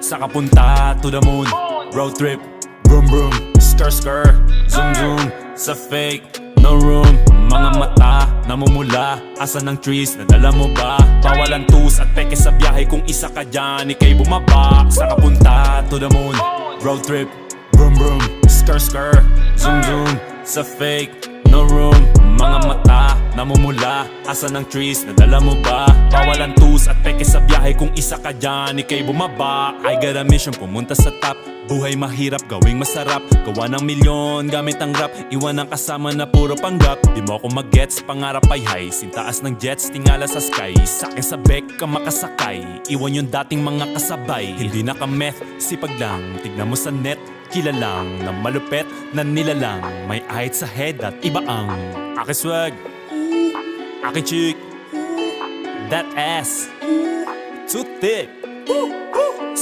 Sa kapunta to the moon, road trip, vroom vroom, skr skr, zoom zoom. Sa fake, no room. Mga mata, namumula. Asa ng trees, nadala mo ba? Bawalan tus at peke sa biyahe. Kung isa ka dyan, ikay bumaba. Sa kapunta to the moon, road trip, vroom vroom, skr skr, zoom zoom. Sa fake, no room. Mga mata, namumula. Asa ng trees, nadala mo ba? Bawalan tus at peke sa biyahe. Kung isa ka dyan, ikay bumaba. I got a mission, pumunta sa top. Buhay mahirap, gawing masarap. Gawa ng milyon, gamit ang rap. Iwan ang kasama na puro panggap. Di mo ako mag-gets, pangarap ay high. Sintaas ng jets, tingala sa sky. Sa'kin sa bek ka makasakay. Iwan yung dating mga kasabay. Hindi na ka-meth, sipag lang. Tignan mo sa net, kilalang na malupet na nilalang. May ahit sa head at iba ang aking swag, aking chick, that ass, too thick.